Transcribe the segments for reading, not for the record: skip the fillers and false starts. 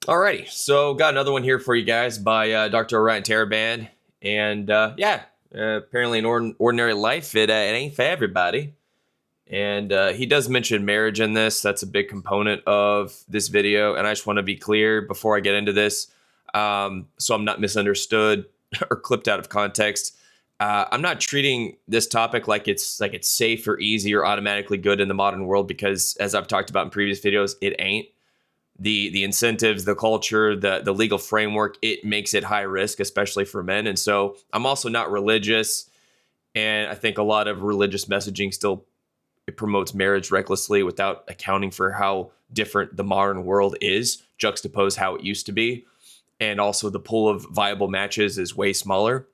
Alrighty, so got another one here for you guys by Dr. Orion Teraband. And apparently in ordinary life, it ain't for everybody. And he does mention marriage in this. That's a big component of this video. And I just want to be clear before I get into this, so I'm not misunderstood or clipped out of context. I'm not treating this topic like it's safe or easy or automatically good in the modern world, because as I've talked about in previous videos, it ain't. The incentives, the culture, the legal framework, it makes it high risk, especially for men. And so I'm also not religious. And I think a lot of religious messaging still it promotes marriage recklessly without accounting for how different the modern world is, juxtapose how it used to be. And also the pool of viable matches is way smaller.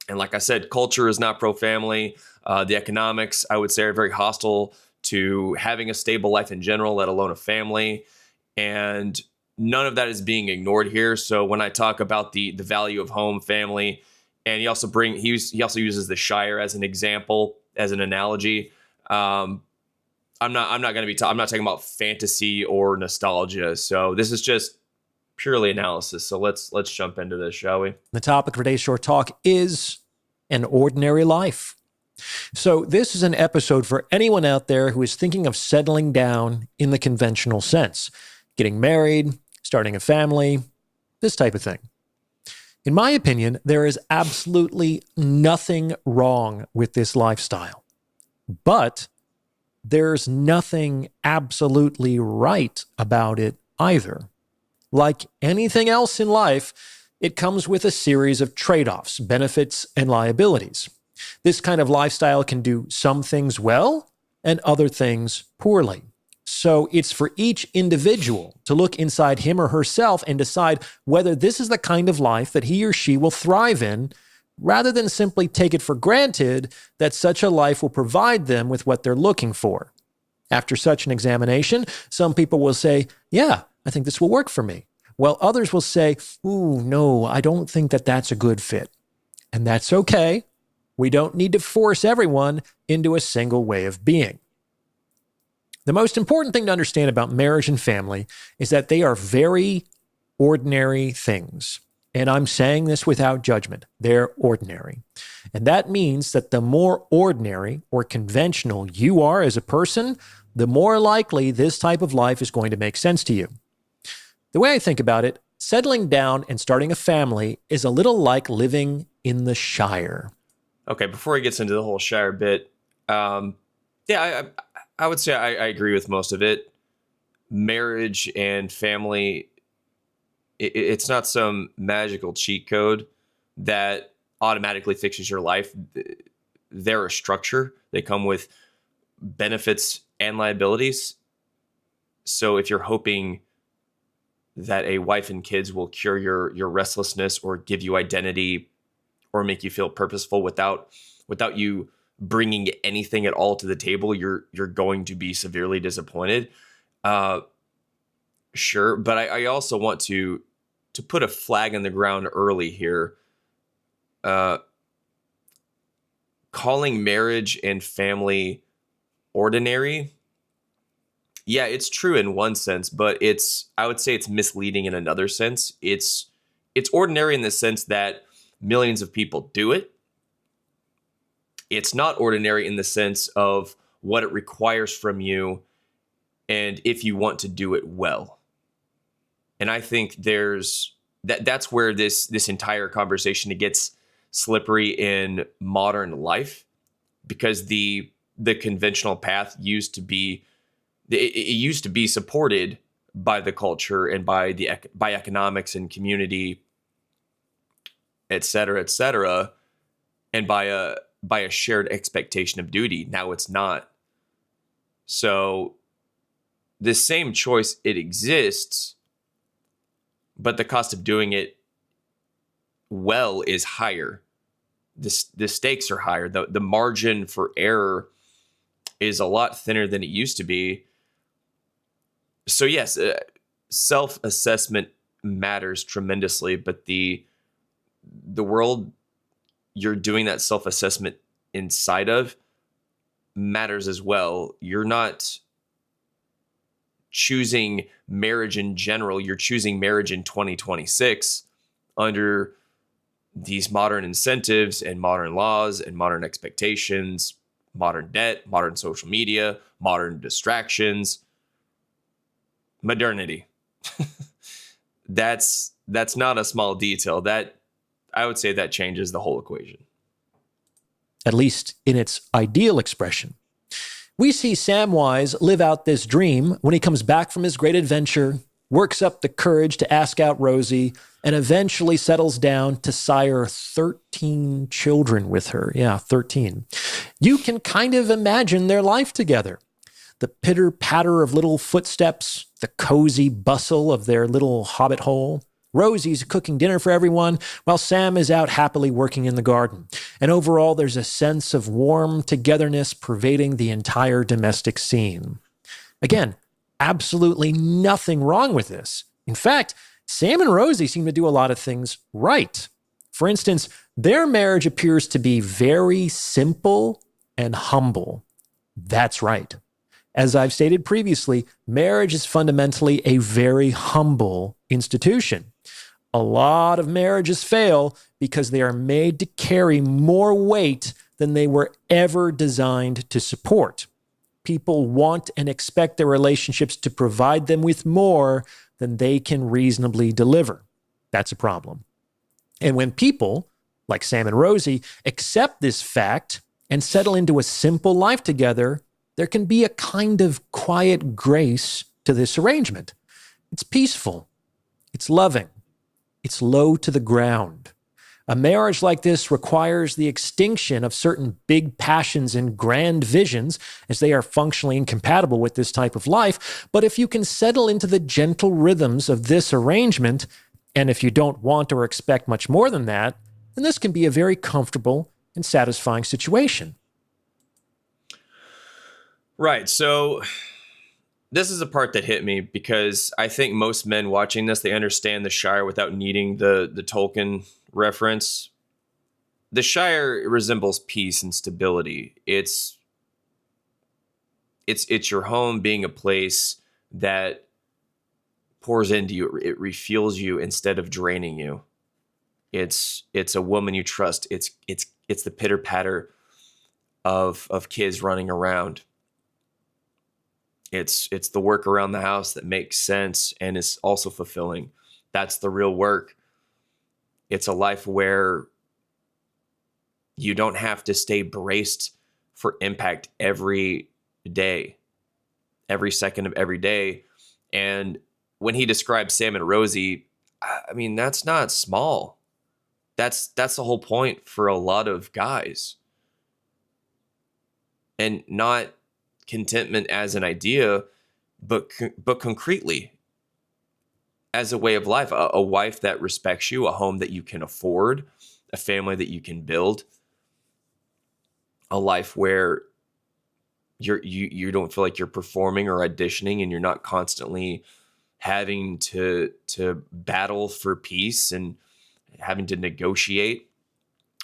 And like I said, culture is not pro-family. The economics, I would say, are very hostile to having a stable life in general, let alone a family. And none of that is being ignored here. So when I talk about the value of home, family, and he also uses the Shire as an example, as an analogy. I'm not talking about fantasy or nostalgia. So this is just purely analysis. So let's jump into this, shall we? The topic for today's short talk is an ordinary life. So this is an episode for anyone out there who is thinking of settling down in the conventional sense, getting married, starting a family, this type of thing. In my opinion, there is absolutely nothing wrong with this lifestyle. But there's nothing absolutely right about it either. Like anything else in life, it comes with a series of trade-offs, benefits, and liabilities. This kind of lifestyle can do some things well and other things poorly. So it's for each individual to look inside him or herself and decide whether this is the kind of life that he or she will thrive in, rather than simply take it for granted that such a life will provide them with what they're looking for. After such an examination, some people will say, yeah, I think this will work for me. While others will say, ooh, no, I don't think that that's a good fit. And that's okay. We don't need to force everyone into a single way of being. The most important thing to understand about marriage and family is that they are very ordinary things. And I'm saying this without judgment. They're ordinary. And that means that the more ordinary or conventional you are as a person, the more likely this type of life is going to make sense to you. The way I think about it, settling down and starting a family is a little like living in the Shire. Okay, before he gets into the whole Shire bit, I would say I agree with most of it. Marriage and family, it's not some magical cheat code that automatically fixes your life. They're a structure. They come with benefits and liabilities. So if you're hoping that a wife and kids will cure your restlessness or give you identity or make you feel purposeful without you bringing anything at all to the table, you're going to be severely disappointed. Sure, but I also want to put a flag in the ground early here. Calling marriage and family ordinary, yeah, it's true in one sense, but I would say it's misleading in another sense. It's ordinary in the sense that millions of people do it. It's not ordinary in the sense of what it requires from you and if you want to do it well. And I think that's where this entire conversation, it gets slippery in modern life, because the conventional path used to be supported by the culture and by economics and community, et cetera, and by a shared expectation of duty. Now it's not. So this same choice, it exists, but the cost of doing it well is higher. The stakes are higher. The margin for error is a lot thinner than it used to be. So yes, self-assessment matters tremendously, but the world you're doing that self-assessment inside of matters as well. You're not choosing marriage in general. You're choosing marriage in 2026 under these modern incentives and modern laws and modern expectations, modern debt, modern social media, modern distractions, modernity. That's not a small detail. That, I would say, that changes the whole equation. At least in its ideal expression. We see Samwise live out this dream when he comes back from his great adventure, works up the courage to ask out Rosie, and eventually settles down to sire 13 children with her. Yeah, 13. You can kind of imagine their life together. The pitter-patter of little footsteps, the cozy bustle of their little hobbit hole. Rosie's cooking dinner for everyone, while Sam is out happily working in the garden. And overall, there's a sense of warm togetherness pervading the entire domestic scene. Again, absolutely nothing wrong with this. In fact, Sam and Rosie seem to do a lot of things right. For instance, their marriage appears to be very simple and humble. That's right. As I've stated previously, marriage is fundamentally a very humble institution. A lot of marriages fail because they are made to carry more weight than they were ever designed to support. People want and expect their relationships to provide them with more than they can reasonably deliver. That's a problem. And when people, like Sam and Rosie, accept this fact and settle into a simple life together, there can be a kind of quiet grace to this arrangement. It's peaceful. It's loving. It's low to the ground. A marriage like this requires the extinction of certain big passions and grand visions, as they are functionally incompatible with this type of life. But if you can settle into the gentle rhythms of this arrangement, and if you don't want or expect much more than that, then this can be a very comfortable and satisfying situation. Right. So this is a part that hit me because I think most men watching this, they understand the Shire without needing the Tolkien reference. The Shire resembles peace and stability. It's your home being a place that pours into you. It refuels you instead of draining you. It's a woman you trust. It's the pitter patter of kids running around. It's the work around the house that makes sense and is also fulfilling. That's the real work. It's a life where you don't have to stay braced for impact every day, every second of every day. And when he describes Sam and Rosie, I mean, that's not small. That's the whole point for a lot of guys. And not contentment as an idea, but concretely as a way of life, a wife that respects you, a home that you can afford, a family that you can build, a life where you don't feel like you're performing or auditioning, and you're not constantly having to battle for peace and having to negotiate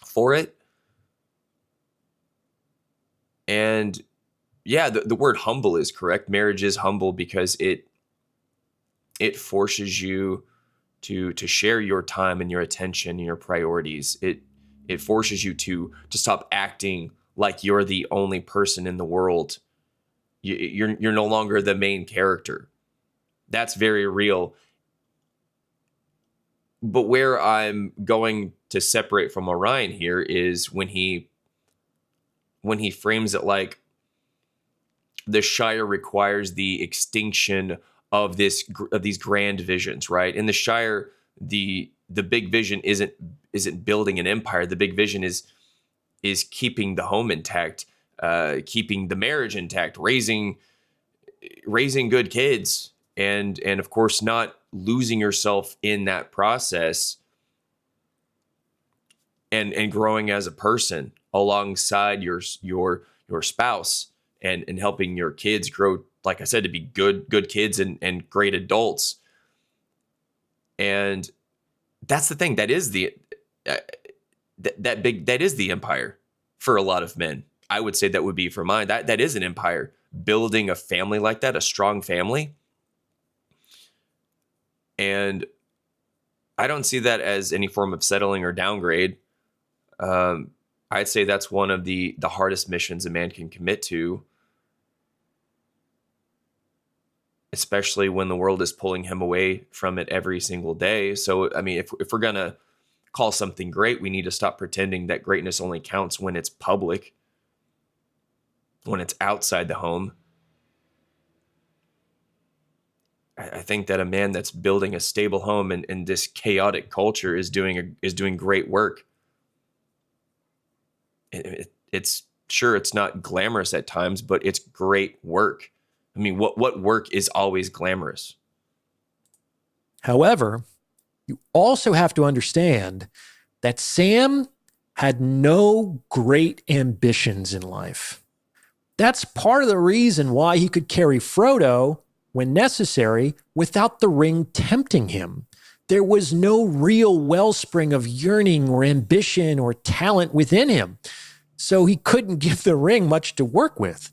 for it. And yeah, the word humble is correct. Marriage is humble because it forces you to share your time and your attention and your priorities. It forces you to stop acting like you're the only person in the world. You're no longer the main character. That's very real. But where I'm going to separate from Orion here is when he frames it like the Shire requires the extinction of these grand visions, right? In the Shire, the big vision isn't building an empire. The big vision is keeping the home intact, keeping the marriage intact, raising good kids, and of course not losing yourself in that process, and growing as a person alongside your spouse, and helping your kids grow, like I said, to be good kids and great adults. And that's the thing. That is the that is the empire for a lot of men. I would say that would be for mine. That is an empire. Building a family like that, a strong family, And I don't see that as any form of settling or downgrade. I'd say that's one of the hardest missions a man can commit to, especially when the world is pulling him away from it every single day. So, I mean, if we're going to call something great, we need to stop pretending that greatness only counts when it's public, when it's outside the home. I think that a man that's building a stable home in this chaotic culture is doing great work. It's sure it's not glamorous at times, but it's great work. I mean, what work is always glamorous? However, you also have to understand that Sam had no great ambitions in life. That's part of the reason why he could carry Frodo when necessary without the ring tempting him. There was no real wellspring of yearning or ambition or talent within him, so he couldn't give the ring much to work with.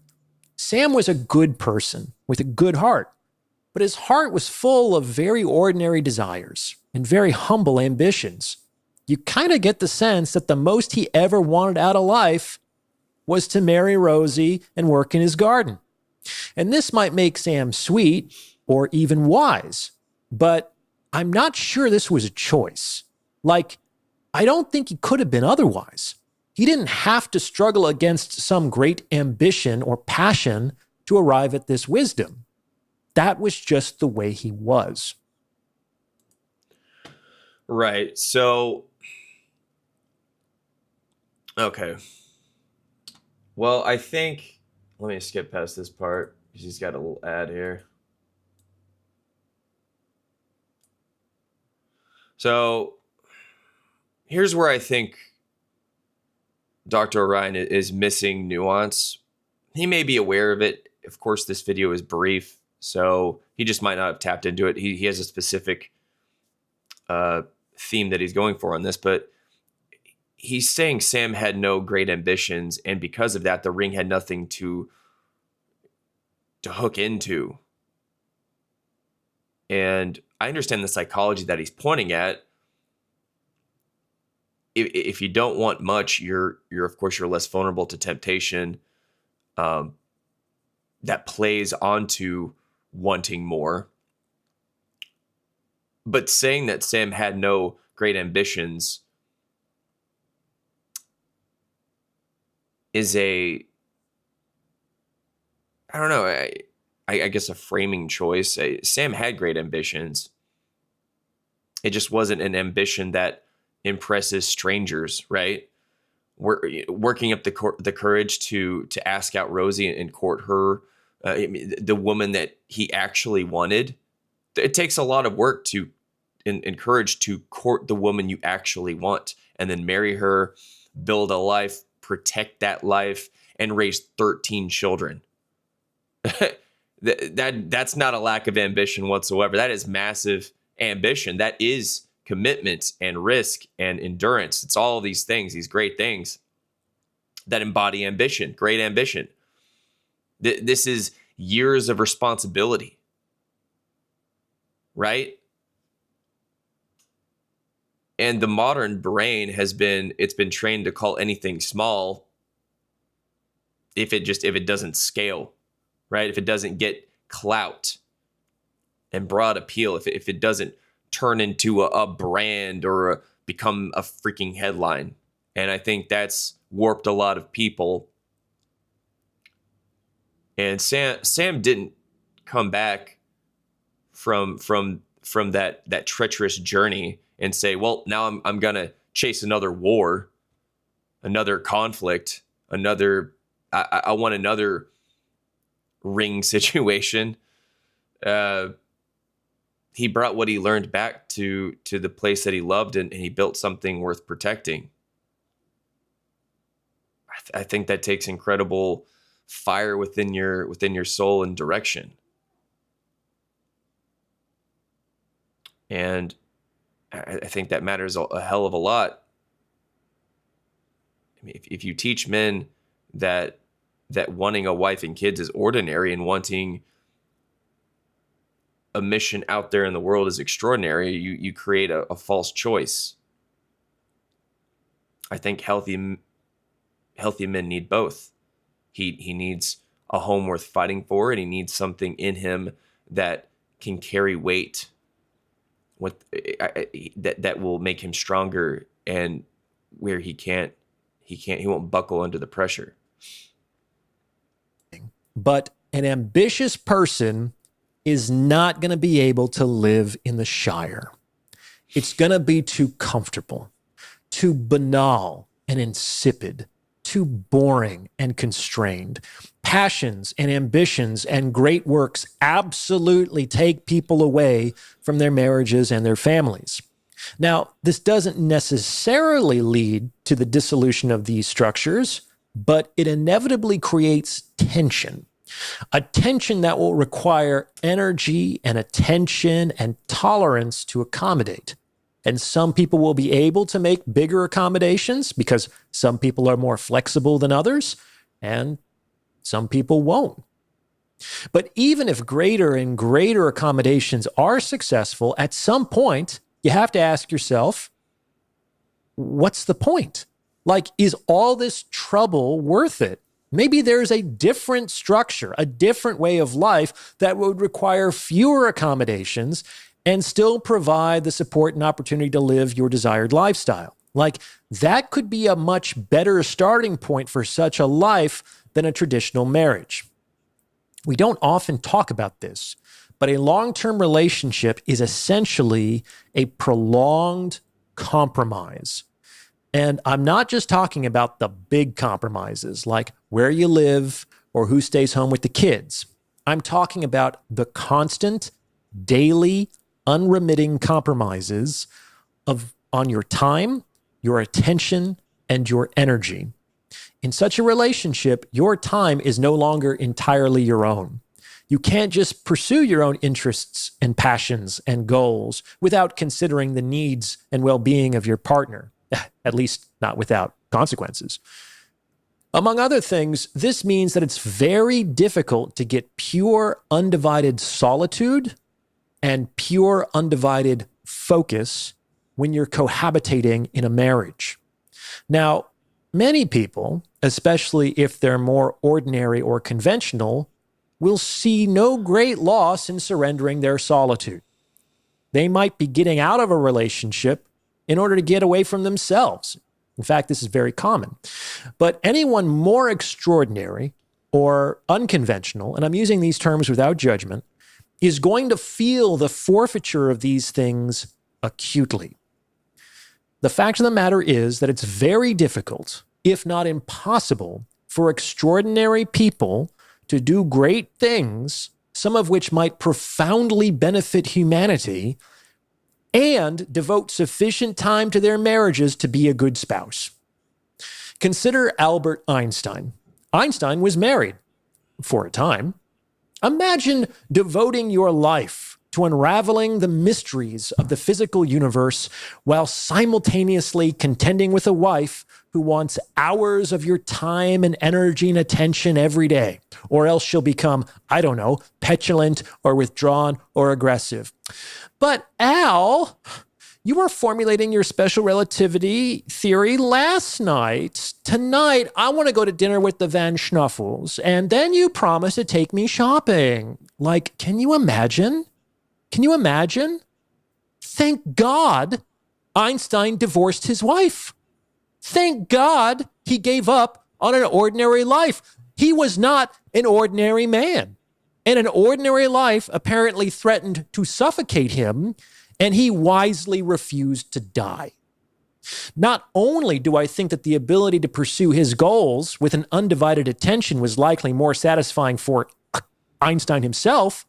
Sam was a good person with a good heart, but his heart was full of very ordinary desires and very humble ambitions. You kind of get the sense that the most he ever wanted out of life was to marry Rosie and work in his garden. And this might make Sam sweet or even wise, but I'm not sure this was a choice. Like, I don't think he could have been otherwise. He didn't have to struggle against some great ambition or passion to arrive at this wisdom. That was just the way he was. Right. So, okay. Well, I think, let me skip past this part because he's got a little ad here. So, here's where I think Dr. Orion is missing nuance. He may be aware of it. Of course, this video is brief, so he just might not have tapped into it. He has a specific theme that he's going for on this, but he's saying Sam had no great ambitions, and because of that, the ring had nothing to hook into. And I understand the psychology that he's pointing at. If you don't want much, you're of course you're less vulnerable to temptation. That plays onto wanting more. But saying that Sam had no great ambitions is I don't know, I guess a framing choice. Sam had great ambitions. It just wasn't an ambition that impresses strangers, right? Working up the courage to ask out Rosie and court her, the woman that he actually wanted. It takes a lot of work to encourage to court the woman you actually want, and then marry her, build a life, protect that life, and raise 13 children. That's not a lack of ambition whatsoever. That is massive ambition. That is commitment and risk and endurance. It's all of these things, these great things that embody ambition, great ambition. This is years of responsibility, right? And the modern brain it's been trained to call anything small if it doesn't scale, right? If it doesn't get clout and broad appeal, if it doesn't turn into a brand or become a freaking headline. And I think that's warped a lot of people. And Sam didn't come back from that treacherous journey and say, well, now I'm gonna chase another war, another conflict, I want another ring situation. He brought what he learned back to the place that he loved, and he built something worth protecting. I think that takes incredible fire within your soul and direction. And I think that matters a hell of a lot. I mean, if you teach men that wanting a wife and kids is ordinary, and wanting a mission out there in the world is extraordinary, you create a false choice. I think healthy men need both. He needs a home worth fighting for, and he needs something in him that can carry weight, that will make him stronger, and where he won't buckle under the pressure. But an ambitious person is not going to be able to live in the Shire. It's going to be too comfortable, too banal and insipid, too boring and constrained. Passions and ambitions and great works absolutely take people away from their marriages and their families. Now, this doesn't necessarily lead to the dissolution of these structures, but it inevitably creates tension. A tension that will require energy and attention and tolerance to accommodate. And some people will be able to make bigger accommodations because some people are more flexible than others, and some people won't. But even if greater and greater accommodations are successful, at some point, you have to ask yourself, what's the point? Like, is all this trouble worth it? Maybe there's a different structure, a different way of life that would require fewer accommodations and still provide the support and opportunity to live your desired lifestyle. Like, that could be a much better starting point for such a life than a traditional marriage. We don't often talk about this, but a long-term relationship is essentially a prolonged compromise. And I'm not just talking about the big compromises like where you live or who stays home with the kids. I'm talking about the constant, daily, unremitting compromises on your time, your attention, and your energy. In such a relationship, your time is no longer entirely your own. You can't just pursue your own interests and passions and goals without considering the needs and well-being of your partner, at least not without consequences. Among other things, this means that it's very difficult to get pure, undivided solitude and pure, undivided focus when you're cohabitating in a marriage. Now, many people, especially if they're more ordinary or conventional, will see no great loss in surrendering their solitude. They might be getting out of a relationship in order to get away from themselves. In fact, this is very common. But anyone more extraordinary or unconventional, and I'm using these terms without judgment, is going to feel the forfeiture of these things acutely. The fact of the matter is that it's very difficult, if not impossible, for extraordinary people to do great things, some of which might profoundly benefit humanity, and devote sufficient time to their marriages to be a good spouse. Consider Albert Einstein. Einstein was married for a time. Imagine devoting your life to unraveling the mysteries of the physical universe while simultaneously contending with a wife who wants hours of your time and energy and attention every day, or else she'll become, I don't know, petulant or withdrawn or aggressive. But Al, you were formulating your special relativity theory last night. Tonight, I want to go to dinner with the Van Schnuffels, and then you promised to take me shopping. Like, can you imagine? Can you imagine? Thank God Einstein divorced his wife. Thank God he gave up on an ordinary life. He was not an ordinary man. And an ordinary life apparently threatened to suffocate him, and he wisely refused to die. Not only do I think that the ability to pursue his goals with an undivided attention was likely more satisfying for Einstein himself,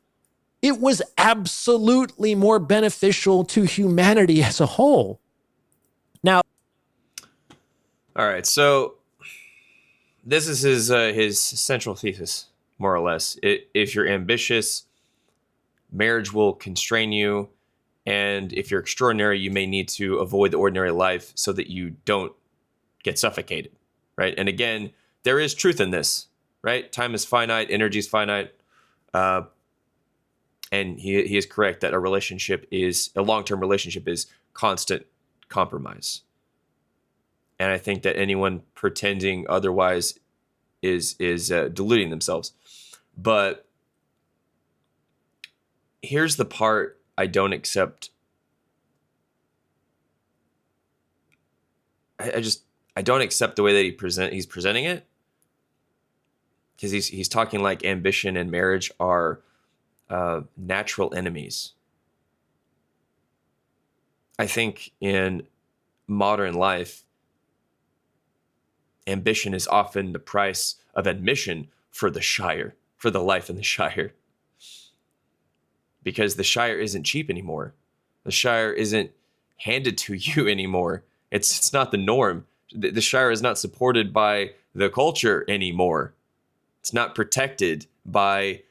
it was absolutely more beneficial to humanity as a whole. Now, all right, so this is his central thesis, more or less. If you're ambitious, marriage will constrain you, and if you're extraordinary, you may need to avoid the ordinary life so that you don't get suffocated, right? And again, there is truth in this, right? Time is finite, energy is finite. And he is correct that a long-term relationship is constant compromise. And I think that anyone pretending otherwise is deluding themselves. But here's the part I don't accept. I don't accept the way that he's presenting it, because he's talking like ambition and marriage are natural enemies. I think in modern life, ambition is often the price of admission for the Shire, for the life in the Shire. Because the Shire isn't cheap anymore. The Shire isn't handed to you anymore. It's not the norm. The Shire is not supported by the culture anymore. It's not protected by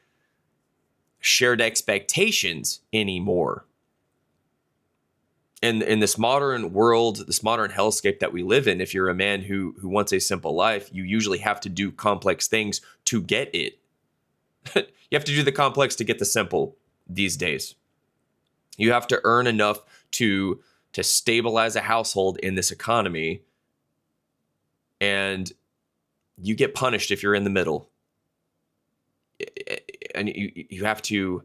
shared expectations anymore. In this modern world, this modern hellscape that we live in, if you're a man who wants a simple life, you usually have to do complex things to get it. You have to do the complex to get the simple these days. You have to earn enough to stabilize a household in this economy, and you get punished if you're in the middle. And you have to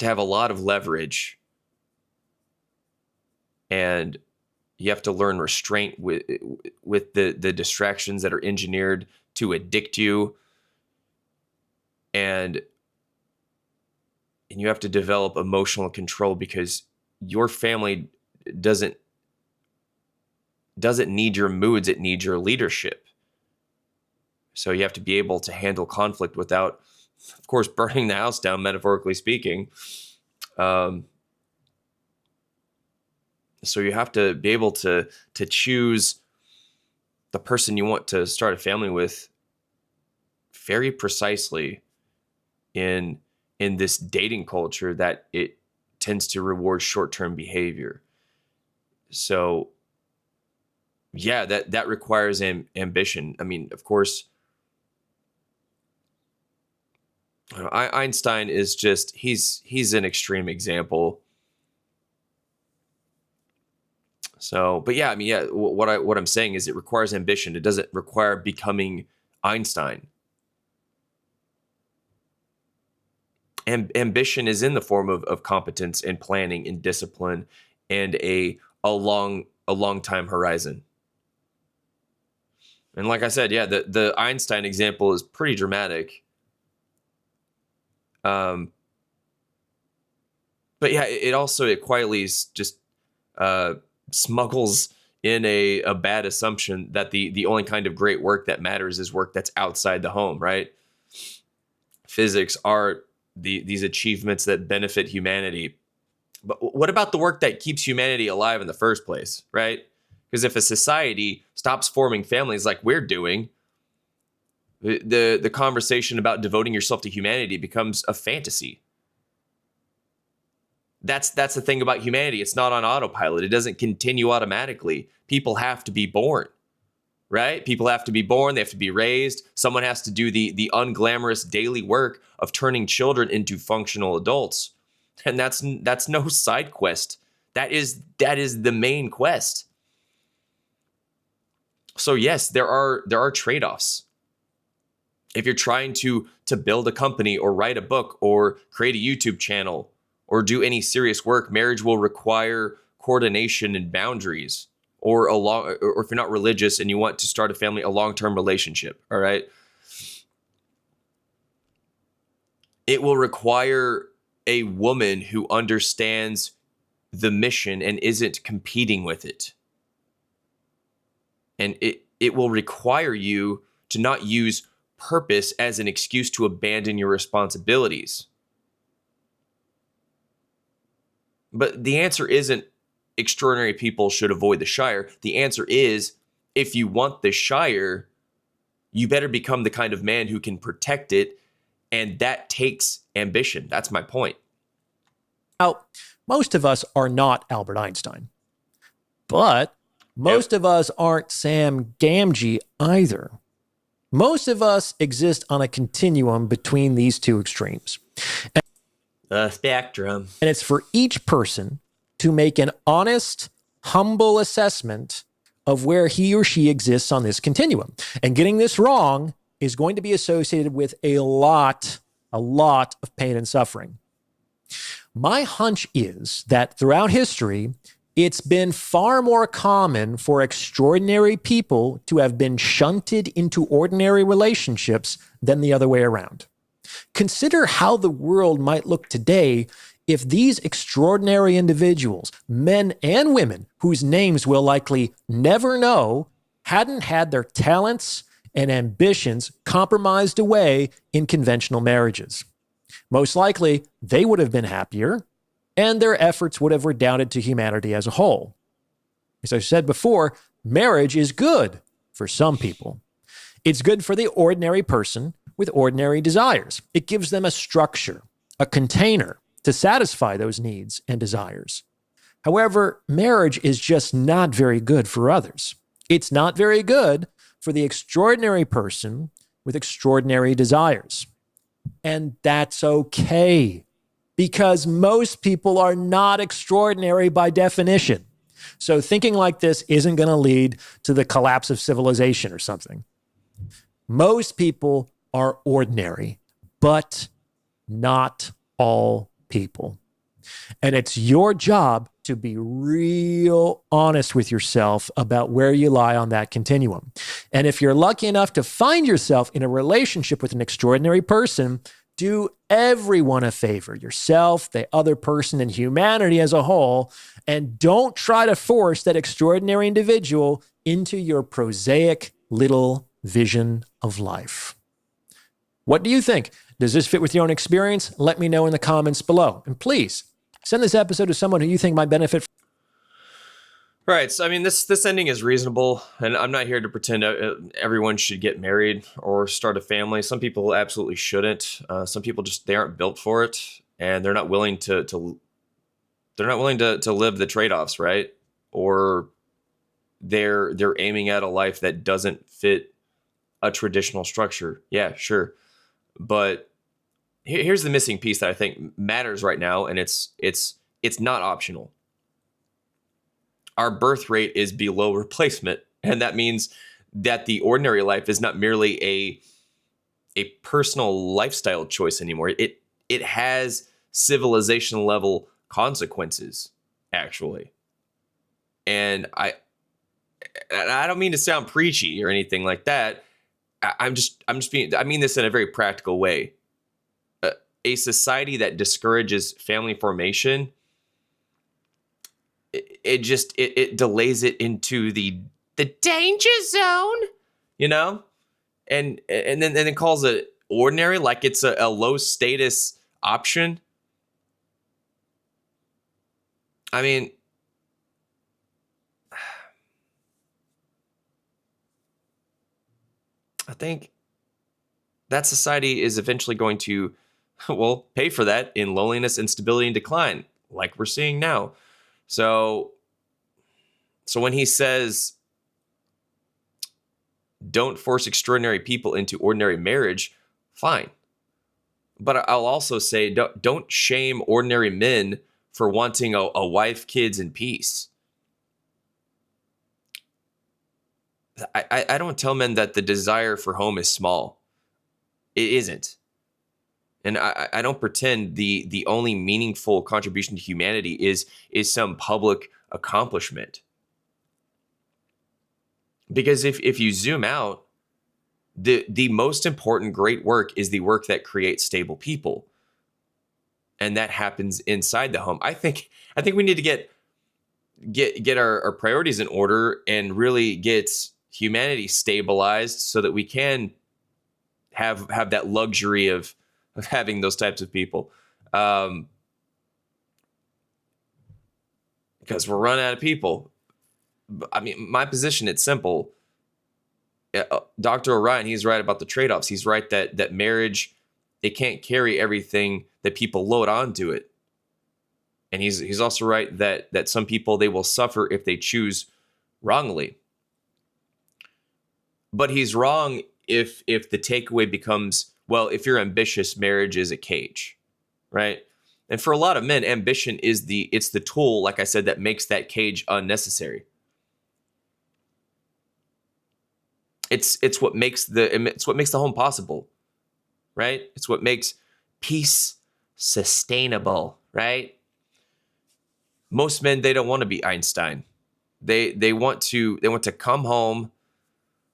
have a lot of leverage, and you have to learn restraint with the distractions that are engineered to addict you, and you have to develop emotional control, because your family doesn't need your moods, it needs your leadership. So you have to be able to handle conflict without, of course, burning the house down, metaphorically speaking. So you have to be able to choose the person you want to start a family with very precisely in this dating culture that it tends to reward short-term behavior. So yeah, that requires ambition. I mean, of course, Einstein is just, he's an extreme example. So, but yeah, I mean, yeah, what I'm saying is it requires ambition. It doesn't require becoming Einstein. Ambition is in the form of competence and planning and discipline and a long time horizon. And like I said, yeah, the Einstein example is pretty dramatic. But yeah, it quietly just smuggles in a bad assumption that the only kind of great work that matters is work that's outside the home, right? Physics, art, these achievements that benefit humanity. But what about the work that keeps humanity alive in the first place, right? Because if a society stops forming families like we're doing, the conversation about devoting yourself to humanity becomes a fantasy. That's the thing about humanity. It's not on autopilot. It doesn't continue automatically. People have to be born, right? People have to be born. They have to be raised. Someone has to do the unglamorous daily work of turning children into functional adults. And that's no side quest. That is the main quest. So yes, there are trade-offs. If you're trying to build a company or write a book or create a YouTube channel or do any serious work, marriage will require coordination and boundaries, or if you're not religious and you want to start a family, a long-term relationship, all right? It will require a woman who understands the mission and isn't competing with it. And it will require you to not use purpose as an excuse to abandon your responsibilities. But the answer isn't extraordinary people should avoid the Shire. The answer is, if you want the Shire, you better become the kind of man who can protect it, and that takes ambition. That's my point. Now, most of us are not Albert Einstein, but most of us aren't Sam Gamgee either. Most of us exist on a continuum between these two extremes. Spectrum. And it's for each person to make an honest, humble assessment of where he or she exists on this continuum. And getting this wrong is going to be associated with a lot of pain and suffering. My hunch is that throughout history, it's been far more common for extraordinary people to have been shunted into ordinary relationships than the other way around. Consider how the world might look today if these extraordinary individuals, men and women, whose names we'll likely never know, hadn't had their talents and ambitions compromised away in conventional marriages. Most likely, they would have been happier, and their efforts would have redounded to humanity as a whole. As I said before, marriage is good for some people. It's good for the ordinary person with ordinary desires. It gives them a structure, a container to satisfy those needs and desires. However, marriage is just not very good for others. It's not very good for the extraordinary person with extraordinary desires. And that's okay, because most people are not extraordinary by definition. So thinking like this isn't going to lead to the collapse of civilization or something. Most people are ordinary, but not all people. And it's your job to be real honest with yourself about where you lie on that continuum. And if you're lucky enough to find yourself in a relationship with an extraordinary person, do everyone a favor, yourself, the other person, and humanity as a whole, and don't try to force that extraordinary individual into your prosaic little vision of life. What do you think? Does this fit with your own experience? Let me know in the comments below. And please, send this episode to someone who you think might benefit. Right. So, I mean, this ending is reasonable, and I'm not here to pretend everyone should get married or start a family. Some people absolutely shouldn't. Some people they aren't built for it, and they're not willing to live the trade-offs, right? Or they're aiming at a life that doesn't fit a traditional structure. Yeah, sure. But here's the missing piece that I think matters right now, and it's not optional. Our birth rate is below replacement, and that means that the ordinary life is not merely a personal lifestyle choice anymore. It has civilization level consequences, actually. And I don't mean to sound preachy or anything like that. I mean this in a very practical way. A society that discourages family formation, it delays it into the danger zone, you know, and then calls it ordinary, like it's a low status option. I mean, I think that society is eventually going to, well, pay for that in loneliness, instability, and decline, like we're seeing now. So when he says, don't force extraordinary people into ordinary marriage, fine. But I'll also say, don't shame ordinary men for wanting a wife, kids, and peace. I don't tell men that the desire for home is small. It isn't. And I don't pretend the only meaningful contribution to humanity is some public accomplishment. Because if you zoom out, the most important great work is the work that creates stable people. And that happens inside the home. I think we need to get our priorities in order and really get humanity stabilized so that we can have that luxury of having those types of people. Because we're running out of people. I mean, my position, it's simple. Dr. Orion, he's right about the trade-offs. He's right that marriage, it can't carry everything that people load onto it. And he's also right that some people, they will suffer if they choose wrongly. But he's wrong if the takeaway becomes, well, if you're ambitious, marriage is a cage, right? And for a lot of men, ambition is it's the tool, like I said, that makes that cage unnecessary. It's what makes the home possible, right? It's what makes peace sustainable, right? Most men, they don't want to be Einstein. They want to come home.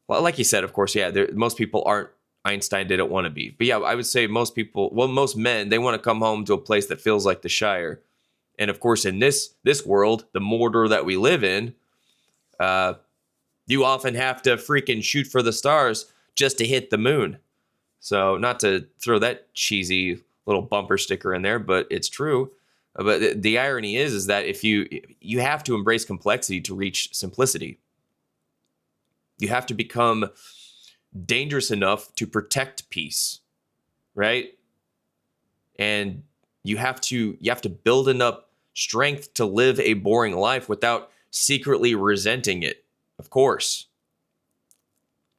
Well, like you said, of course, yeah. Most people aren't Einstein. They don't want to be. But yeah, I would say most men, they want to come home to a place that feels like the Shire. And of course, in this world, the mortar that we live in, you often have to freaking shoot for the stars just to hit the moon. So not to throw that cheesy little bumper sticker in there, but it's true. But the irony is that if you have to embrace complexity to reach simplicity. You have to become dangerous enough to protect peace, right? And you have to build enough strength to live a boring life without secretly resenting it, of course.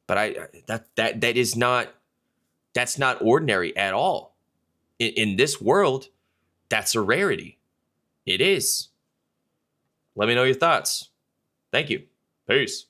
But that's not ordinary at all. In this world, that's a rarity. It is. Let me know your thoughts. Thank you. Peace.